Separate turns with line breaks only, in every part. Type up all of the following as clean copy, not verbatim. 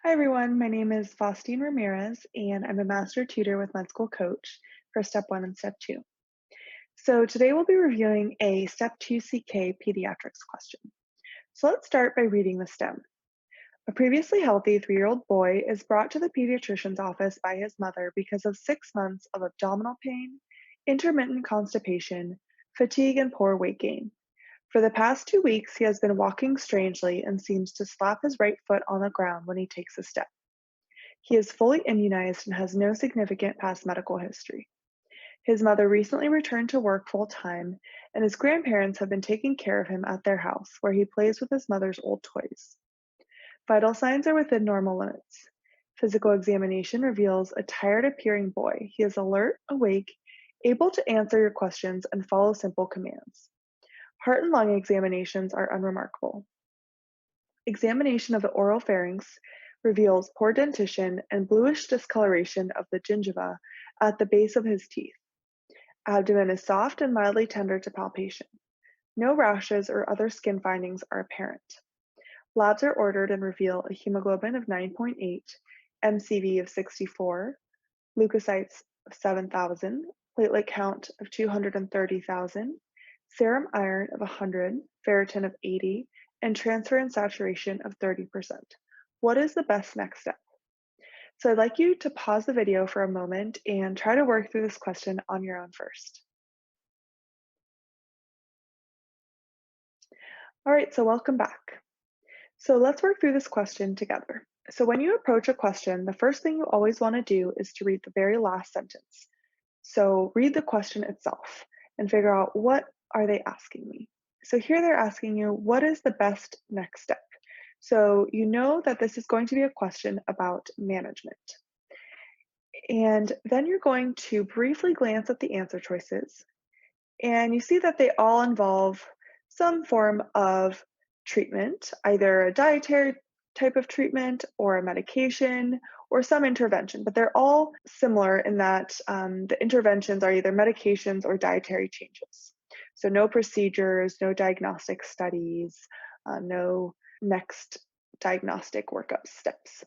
Hi everyone, my name is Faustine Ramirez and I'm a master tutor with MedSchoolCoach for Step 1 and Step 2. So today we'll be reviewing a Step 2 CK pediatrics question. So let's start by reading the stem. A previously healthy 3-year-old boy is brought to the pediatrician's office by his mother because of 6 months of abdominal pain, intermittent constipation, fatigue, and poor weight gain. For the past 2 weeks, he has been walking strangely and seems to slap his right foot on the ground when he takes a step. He is fully immunized and has no significant past medical history. His mother recently returned to work full time, and his grandparents have been taking care of him at their house, where he plays with his mother's old toys. Vital signs are within normal limits. Physical examination reveals a tired appearing boy. He is alert, awake, able to answer your questions, and follow simple commands. Heart and lung examinations are unremarkable. Examination of the oropharynx reveals poor dentition and bluish discoloration of the gingiva at the base of his teeth. Abdomen is soft and mildly tender to palpation. No rashes or other skin findings are apparent. Labs are ordered and reveal a hemoglobin of 9.8, MCV of 64, leukocytes of 7,000, platelet count of 230,000, serum iron of 100, ferritin of 80, and transferrin saturation of 30%. What is the best next step? So I'd like you to pause the video for a moment and try to work through this question on your own first. All right, so welcome back. So let's work through this question together. So when you approach a question, the first thing you always want to do is to read the very last sentence. So read the question itself and figure out, what are they asking me? So here they're asking you, what is the best next step? So you know that this is going to be a question about management. And then you're going to briefly glance at the answer choices, and you see that they all involve some form of treatment, either a dietary type of treatment or a medication or some intervention, but they're all similar in that the interventions are either medications or dietary changes. So no procedures, no diagnostic studies, no next diagnostic workup steps.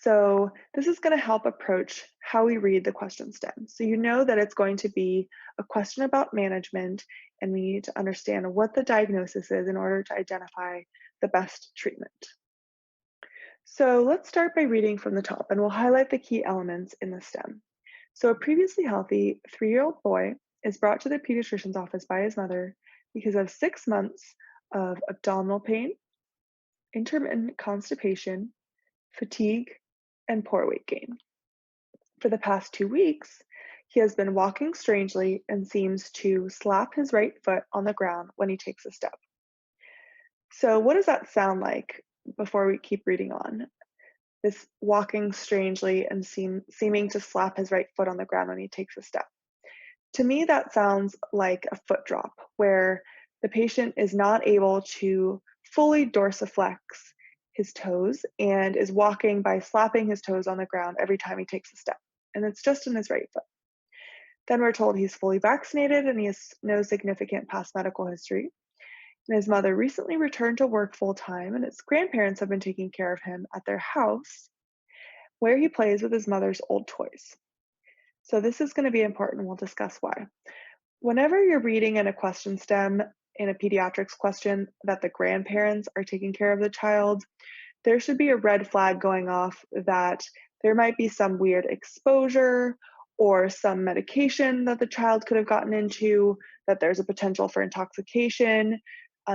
So this is going to help approach how we read the question stem. So you know that it's going to be a question about management, and we need to understand what the diagnosis is in order to identify the best treatment. So let's start by reading from the top, and we'll highlight the key elements in the stem. So a previously healthy 3-year-old boy is brought to the pediatrician's office by his mother because of 6 months of abdominal pain, intermittent constipation, fatigue, and poor weight gain. For the past 2 weeks, he has been walking strangely and seems to slap his right foot on the ground when he takes a step. So what does that sound like before we keep reading on? This walking strangely and seeming to slap his right foot on the ground when he takes a step. To me, that sounds like a foot drop, where the patient is not able to fully dorsiflex his toes and is walking by slapping his toes on the ground every time he takes a step. And it's just in his right foot. Then we're told he's fully vaccinated and he has no significant past medical history. And his mother recently returned to work full time, and his grandparents have been taking care of him at their house, where he plays with his mother's old toys. So this is going to be important, and we'll discuss why. Whenever you're reading in a question stem in a pediatrics question that the grandparents are taking care of the child, there should be a red flag going off that there might be some weird exposure or some medication that the child could have gotten into, that there's a potential for intoxication.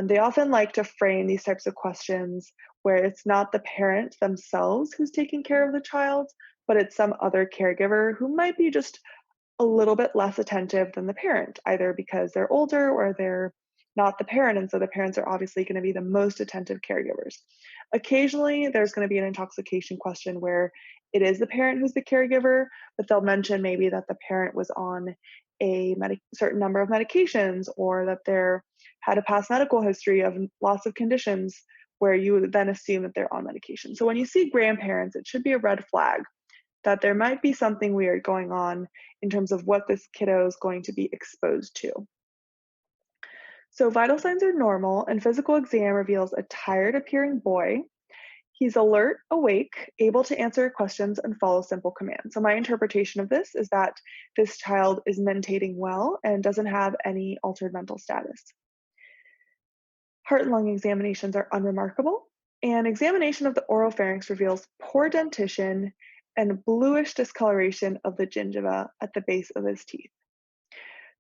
They often like to frame these types of questions where it's not the parent themselves who's taking care of the child, but it's some other caregiver who might be just a little bit less attentive than the parent, either because they're older or they're not the parent, and so the parents are obviously going to be the most attentive caregivers. Occasionally, there's going to be an intoxication question where it is the parent who's the caregiver, but they'll mention maybe that the parent was on a certain number of medications, or that they had a past medical history of lots of conditions where you would then assume that they're on medication. So when you see grandparents, it should be a red flag that there might be something weird going on in terms of what this kiddo is going to be exposed to. So vital signs are normal, and physical exam reveals a tired appearing boy. He's alert, awake, able to answer questions and follow simple commands. So my interpretation of this is that this child is mentating well and doesn't have any altered mental status. Heart and lung examinations are unremarkable, and examination of the oropharynx reveals poor dentition and bluish discoloration of the gingiva at the base of his teeth.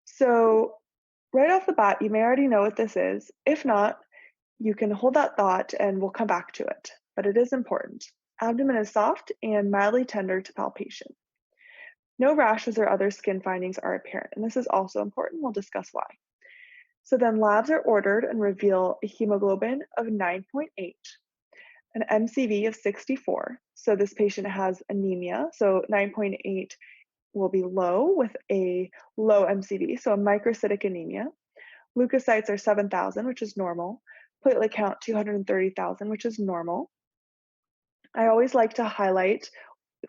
So right off the bat, you may already know what this is. If not, you can hold that thought and we'll come back to it, but it is important. Abdomen is soft and mildly tender to palpation. No rashes or other skin findings are apparent, and this is also important. We'll discuss why. So then labs are ordered and reveal a hemoglobin of 9.8, an MCV of 64. So this patient has anemia. So 9.8 will be low with a low MCV, so a microcytic anemia. Leukocytes are 7,000, which is normal. Platelet count 230,000, which is normal. I always like to highlight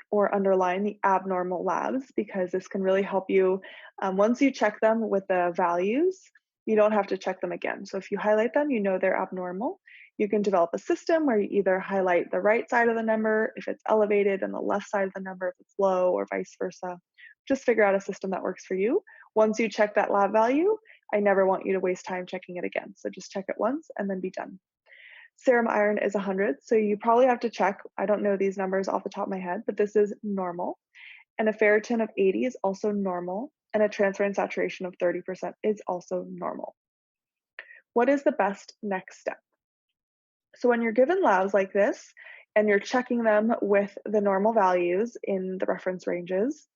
or underline the abnormal labs because this can really help you. Once you check them with the values, you don't have to check them again. So if you highlight them, you know they're abnormal. You can develop a system where you either highlight the right side of the number if it's elevated and the left side of the number if it's low, or vice versa. Just figure out a system that works for you. Once you check that lab value, I never want you to waste time checking it again. So just check it once and then be done. Serum iron is 100, so you probably have to check. I don't know these numbers off the top of my head, but this is normal. And a ferritin of 80 is also normal, and a transferrin saturation of 30% is also normal. What is the best next step? So when you're given labs like this, and you're checking them with the normal values in the reference ranges,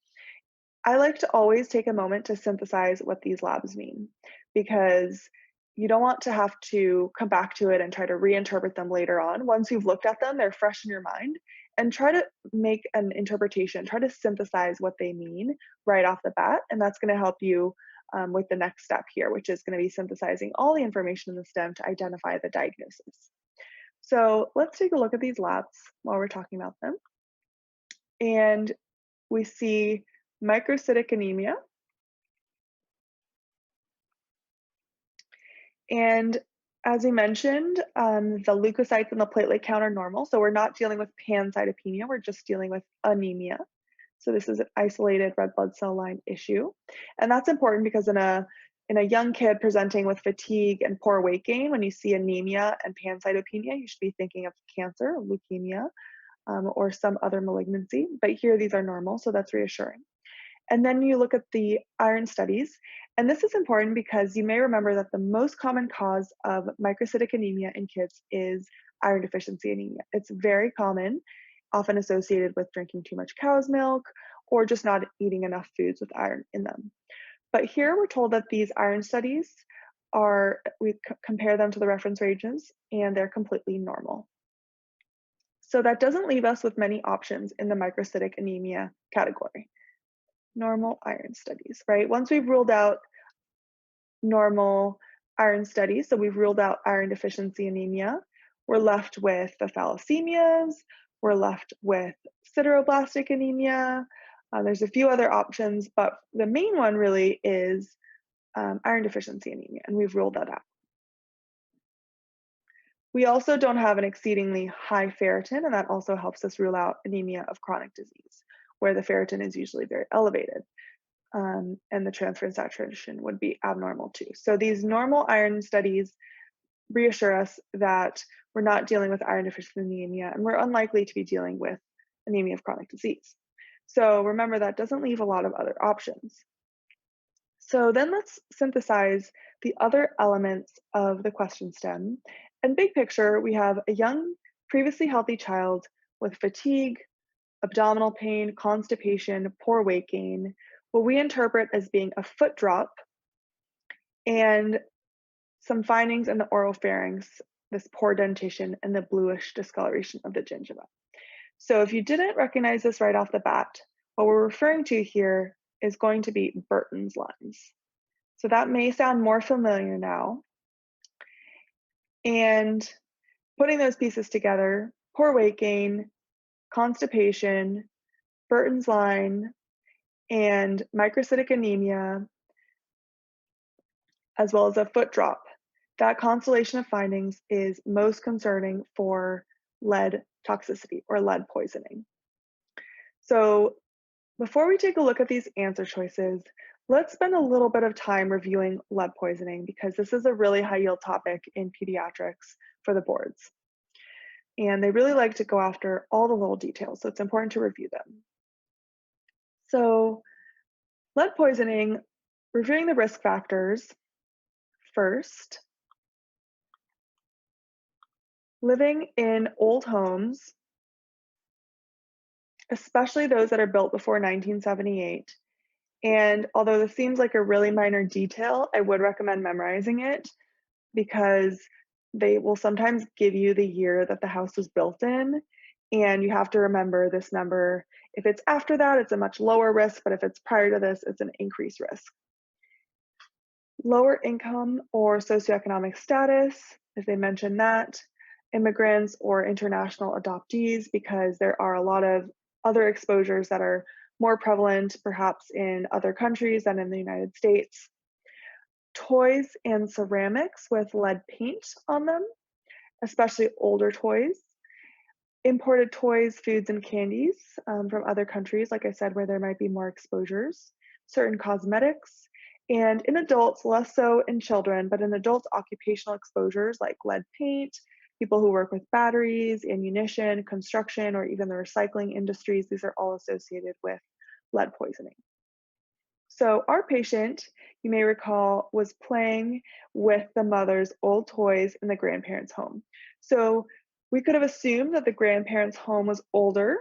I like to always take a moment to synthesize what these labs mean, because you don't want to have to come back to it and try to reinterpret them later on. Once you've looked at them, they're fresh in your mind, and try to make an interpretation, try to synthesize what they mean right off the bat. And that's going to help you with the next step here, which is going to be synthesizing all the information in the stem to identify the diagnosis. So let's take a look at these labs while we're talking about them. And we see microcytic anemia. And as we mentioned, the leukocytes and the platelet count are normal. So we're not dealing with pancytopenia, we're just dealing with anemia. So this is an isolated red blood cell line issue. And that's important because in a young kid presenting with fatigue and poor weight gain, when you see anemia and pancytopenia, you should be thinking of cancer, leukemia, or some other malignancy. But here, these are normal, so that's reassuring. And then you look at the iron studies. And this is important because you may remember that the most common cause of microcytic anemia in kids is iron deficiency anemia. It's very common, often associated with drinking too much cow's milk or just not eating enough foods with iron in them. But here we're told that these iron studies we compare them to the reference ranges, and they're completely normal. So that doesn't leave us with many options in the microcytic anemia category. Normal iron studies, right? Once we've ruled out normal iron studies, so we've ruled out iron deficiency anemia, we're left with the thalassemias, we're left with sideroblastic anemia. There's a few other options, but the main one really is iron deficiency anemia, and we've ruled that out. We also don't have an exceedingly high ferritin, and that also helps us rule out anemia of chronic disease, where the ferritin is usually very elevated, and the transferrin saturation would be abnormal too. So these normal iron studies reassure us that we're not dealing with iron deficiency anemia, and we're unlikely to be dealing with anemia of chronic disease. So remember, that doesn't leave a lot of other options. So then let's synthesize the other elements of the question stem. And big picture, we have a young, previously healthy child with fatigue, abdominal pain, constipation, poor weight gain, what we interpret as being a foot drop, and some findings in the oropharynx, this poor dentition, and the bluish discoloration of the gingiva. So if you didn't recognize this right off the bat, what we're referring to here is going to be Burton's lines. So that may sound more familiar now. And putting those pieces together, poor weight gain, constipation, Burton's line, and microcytic anemia, as well as a foot drop. That constellation of findings is most concerning for lead toxicity or lead poisoning. So before we take a look at these answer choices, let's spend a little bit of time reviewing lead poisoning because this is a really high yield topic in pediatrics for the boards. And they really like to go after all the little details, so it's important to review them. So lead poisoning, reviewing the risk factors first, living in old homes, especially those that are built before 1978. And although this seems like a really minor detail, I would recommend memorizing it because they will sometimes give you the year that the house was built in, and you have to remember this number. If it's after that, it's a much lower risk, but if it's prior to this, it's an increased risk. Lower income or socioeconomic status, if they mention that, immigrants or international adoptees, because there are a lot of other exposures that are more prevalent perhaps in other countries than in the United States. Toys and ceramics with lead paint on them, especially older toys. Imported toys, foods, and candies from other countries, like I said, where there might be more exposures. Certain cosmetics, and in adults, less so in children, but in adults, occupational exposures like lead paint, people who work with batteries, ammunition, construction, or even the recycling industries, these are all associated with lead poisoning. So our patient, you may recall, was playing with the mother's old toys in the grandparents' home. So we could have assumed that the grandparents' home was older.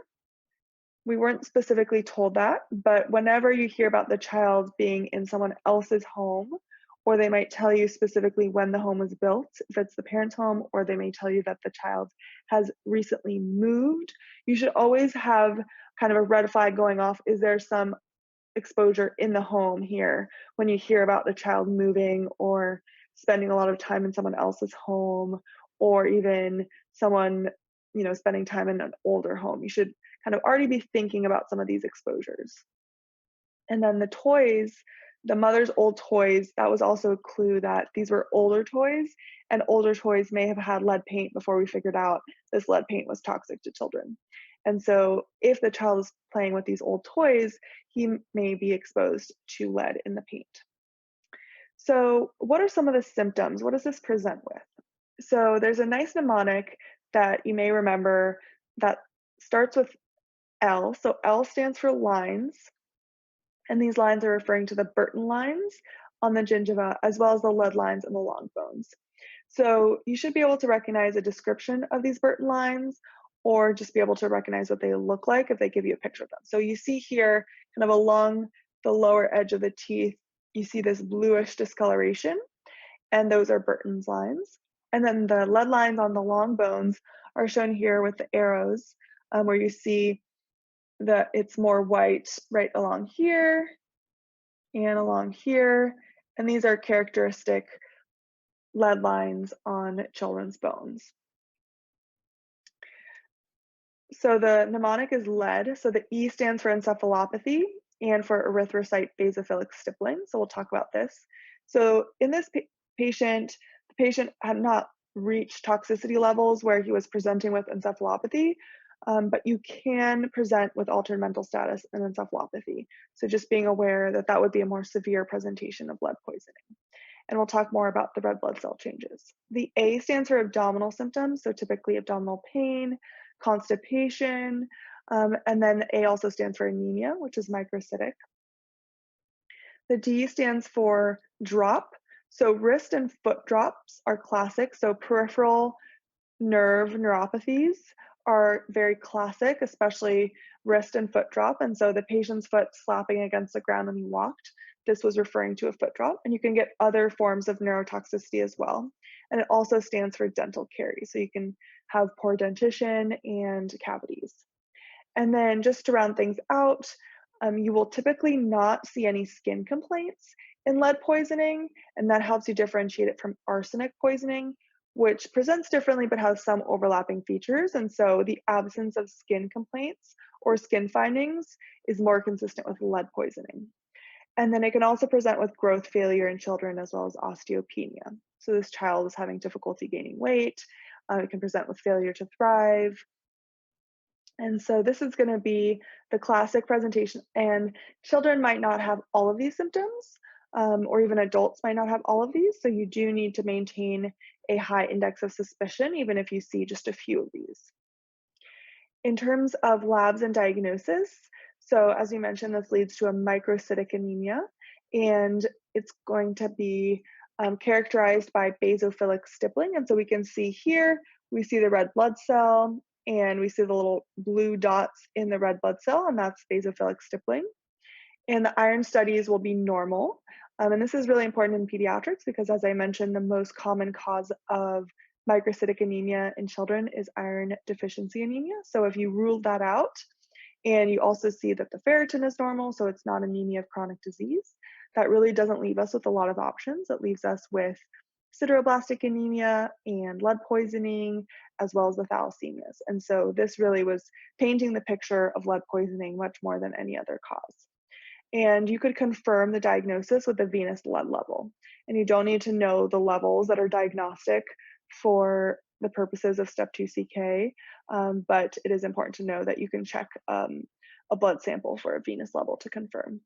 We weren't specifically told that, but whenever you hear about the child being in someone else's home, or they might tell you specifically when the home was built, if it's the parent's home, or they may tell you that the child has recently moved, you should always have kind of a red flag going off. Is there some exposure in the home here when you hear about the child moving or spending a lot of time in someone else's home, or even someone, spending time in an older home? You should kind of already be thinking about some of these exposures. And then the toys, the mother's old toys, that was also a clue that these were older toys, and older toys may have had lead paint before we figured out this lead paint was toxic to children. And so if the child is playing with these old toys, he may be exposed to lead in the paint. So what are some of the symptoms? What does this present with? So there's a nice mnemonic that you may remember that starts with L. So L stands for lines, and these lines are referring to the Burton lines on the gingiva as well as the lead lines in the long bones. So you should be able to recognize a description of these Burton lines, or just be able to recognize what they look like if they give you a picture of them. So you see here, kind of along the lower edge of the teeth, you see this bluish discoloration, and those are Burton's lines. And then the lead lines on the long bones are shown here with the arrows, where you see that it's more white right along here and along here. And these are characteristic lead lines on children's bones. So the mnemonic is lead. So the E stands for encephalopathy and for erythrocyte basophilic stippling. So we'll talk about this. So in this patient, the patient had not reached toxicity levels where he was presenting with encephalopathy, but you can present with altered mental status and encephalopathy. So just being aware that that would be a more severe presentation of lead poisoning. And we'll talk more about the red blood cell changes. The A stands for abdominal symptoms, so typically abdominal pain, constipation, and then the A also stands for anemia, which is microcytic. The D stands for drop. So wrist and foot drops are classic. So peripheral nerve neuropathies are very classic, especially wrist and foot drop. And so the patient's foot slapping against the ground when he walked, this was referring to a foot drop. And you can get other forms of neurotoxicity as well. And it also stands for dental caries. So you can have poor dentition and cavities. And then just to round things out, you will typically not see any skin complaints in lead poisoning, and that helps you differentiate it from arsenic poisoning, which presents differently but has some overlapping features. And so the absence of skin complaints or skin findings is more consistent with lead poisoning. And then it can also present with growth failure in children as well as osteopenia. So this child is having difficulty gaining weight. It can present with failure to thrive, And so this is going to be the classic presentation, and children might not have all of these symptoms, or even adults might not have all of these. So you do need to maintain a high index of suspicion, even if you see just a few of these. In terms of labs and diagnosis, so as we mentioned, this leads to a microcytic anemia, and it's going to be characterized by basophilic stippling. And so we can see here, we see the red blood cell, and we see the little blue dots in the red blood cell, and that's basophilic stippling. And the iron studies will be normal. And this is really important in pediatrics because, as I mentioned, the most common cause of microcytic anemia in children is iron deficiency anemia. So if you rule that out and you also see that the ferritin is normal, so it's not anemia of chronic disease, that really doesn't leave us with a lot of options. It leaves us with sideroblastic anemia and lead poisoning, as well as the thalassemias. And so this really was painting the picture of lead poisoning much more than any other cause. And you could confirm the diagnosis with a venous lead level. And you don't need to know the levels that are diagnostic for the purposes of step 2CK, but it is important to know that you can check a blood sample for a venous level to confirm.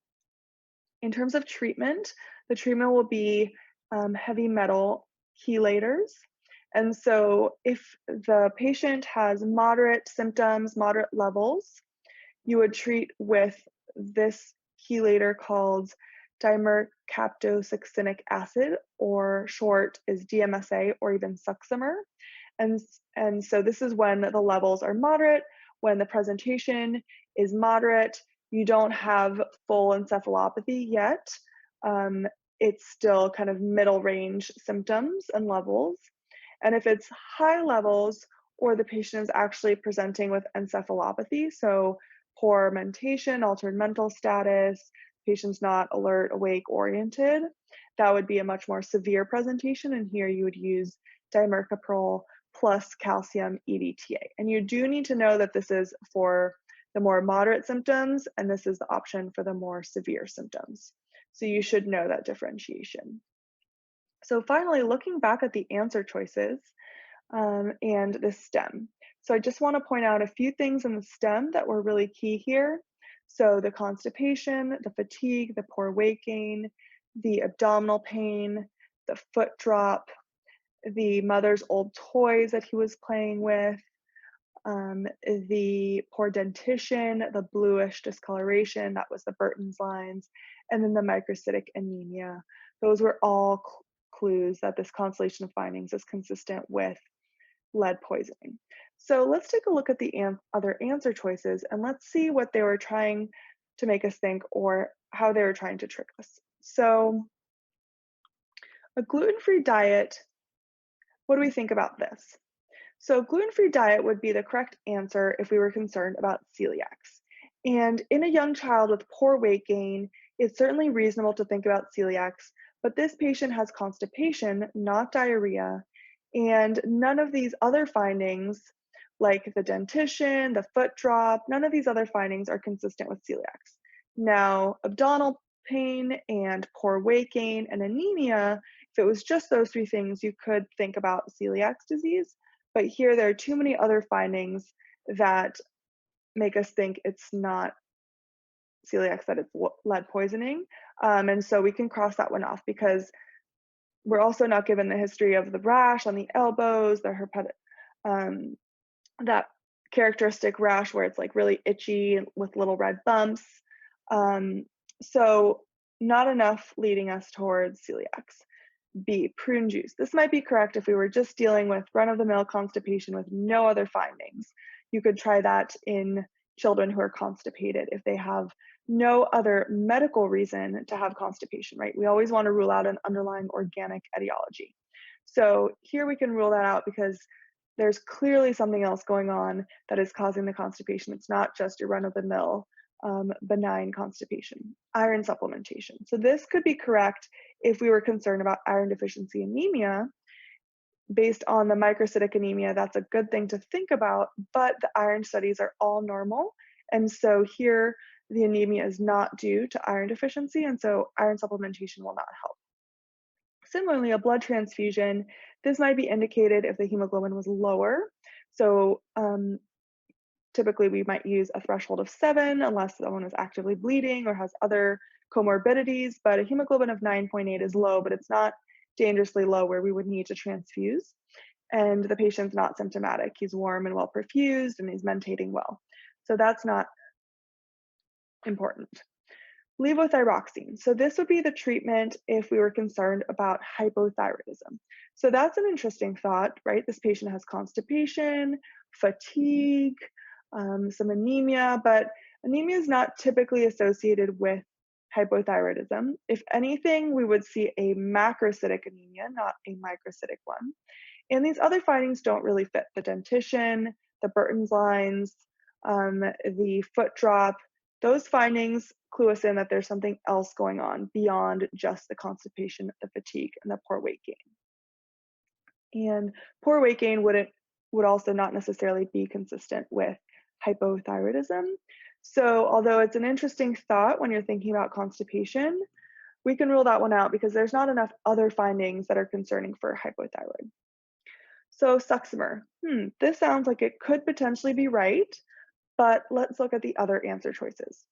In terms of treatment, the treatment will be heavy metal chelators. And so if the patient has moderate symptoms, moderate levels, you would treat with this chelator called dimercaptosuccinic acid, or short is DMSA, or even succimer. And so this is when the levels are moderate, when the presentation is moderate, you don't have full encephalopathy yet. It's still kind of middle range symptoms and levels. And if it's high levels, or the patient is actually presenting with encephalopathy, so poor mentation, altered mental status, patient's not alert, awake, oriented, that would be a much more severe presentation. And here you would use dimercaprol plus calcium EDTA. And you do need to know that this is for the more moderate symptoms, and this is the option for the more severe symptoms. So you should know that differentiation. So finally, looking back at the answer choices and the STEM. So I just want to point out a few things in the STEM that were really key here. So the constipation, the fatigue, the poor weight gain, the abdominal pain, the foot drop, the mother's old toys that he was playing with, the poor dentition, the bluish discoloration, that was the Burton's lines, and then the microcytic anemia. Those were all clues that this constellation of findings is consistent with lead poisoning. So let's take a look at the other answer choices, and let's see what they were trying to make us think, or how they were trying to trick us. So a gluten-free diet, what do we think about this? So gluten-free diet would be the correct answer if we were concerned about celiacs. And in a young child with poor weight gain, it's certainly reasonable to think about celiacs, but this patient has constipation, not diarrhea, and none of these other findings, like the dentition, the foot drop, none of these other findings are consistent with celiacs. Now, abdominal pain and poor weight gain and anemia, if it was just those three things, you could think about celiac disease. But here there are too many other findings that make us think it's not celiac, that it's lead poisoning. And so we can cross that one off, because we're also not given the history of the rash on the elbows, that characteristic rash where it's like really itchy with little red bumps. So not enough leading us towards celiacs. B, prune juice. This might be correct if we were just dealing with run-of-the-mill constipation with no other findings. You could try that in children who are constipated if they have no other medical reason to have constipation, right? We always want to rule out an underlying organic etiology. So here we can rule that out because there's clearly something else going on that is causing the constipation. It's not just your run-of-the-mill benign constipation. Iron supplementation. So this could be correct if we were concerned about iron deficiency anemia. Based on the microcytic anemia, that's a good thing to think about, but the iron studies are all normal. And so here, the anemia is not due to iron deficiency, and so iron supplementation will not help. Similarly, a blood transfusion, this might be indicated if the hemoglobin was lower. So typically we might use a threshold of 7 unless someone is actively bleeding or has other comorbidities, but a hemoglobin of 9.8 is low, but it's not dangerously low where we would need to transfuse. And the patient's not symptomatic. He's warm and well perfused and he's mentating well. So that's not important. Levothyroxine. So this would be the treatment if we were concerned about hypothyroidism. So that's an interesting thought, right? This patient has constipation, fatigue, some anemia, but anemia is not typically associated with hypothyroidism. If anything, we would see a macrocytic anemia, not a microcytic one. And these other findings don't really fit the dentition, the Burton's lines, the foot drop. Those findings clue us in that there's something else going on beyond just the constipation, the fatigue, and the poor weight gain. And poor weight gain would also not necessarily be consistent with hypothyroidism. So although it's an interesting thought when you're thinking about constipation, we can rule that one out because there's not enough other findings that are concerning for hypothyroid. So Suxamer, this sounds like it could potentially be right, but let's look at the other answer choices.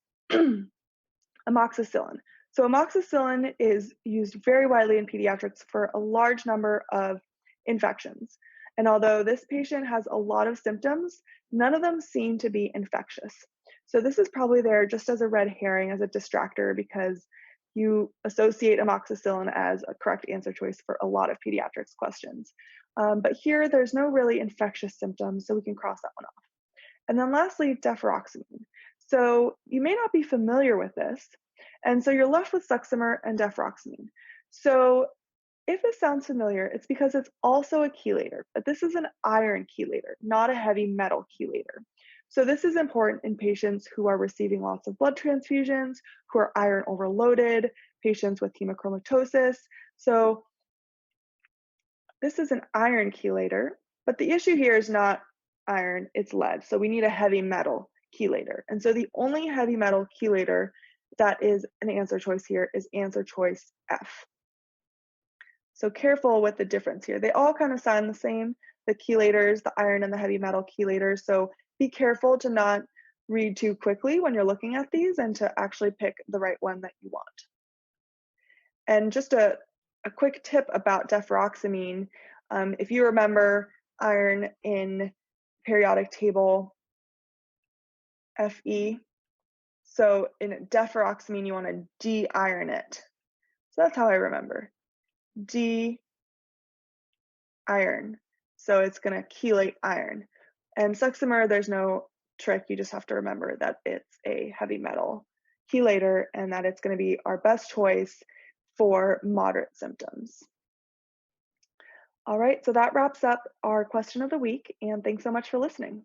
Amoxicillin. So amoxicillin is used very widely in pediatrics for a large number of infections. And although this patient has a lot of symptoms, none of them seem to be infectious. So this is probably there just as a red herring, as a distractor, because you associate amoxicillin as a correct answer choice for a lot of pediatrics questions. But here, there's no really infectious symptoms, so we can cross that one off. And then lastly, deferoxamine. So you may not be familiar with this, and so you're left with Suxamer and deferoxamine. So if this sounds familiar, it's because it's also a chelator, but this is an iron chelator, not a heavy metal chelator. So this is important in patients who are receiving lots of blood transfusions, who are iron overloaded, patients with hemochromatosis. So this is an iron chelator, but the issue here is not iron, it's lead. So we need a heavy metal chelator. And so the only heavy metal chelator that is an answer choice here is answer choice F. So careful with the difference here. They all kind of sound the same, the chelators, the iron and the heavy metal chelators. So be careful to not read too quickly when you're looking at these and to actually pick the right one that you want. And just a quick tip about deferoxamine. If you remember iron in periodic table Fe, so in deferoxamine, you want to de-iron it. So that's how I remember. De-iron. So it's going to chelate iron. And Suxamer, there's no trick. You just have to remember that it's a heavy metal chelator and that it's going to be our best choice for moderate symptoms. All right, so that wraps up our question of the week, and thanks so much for listening.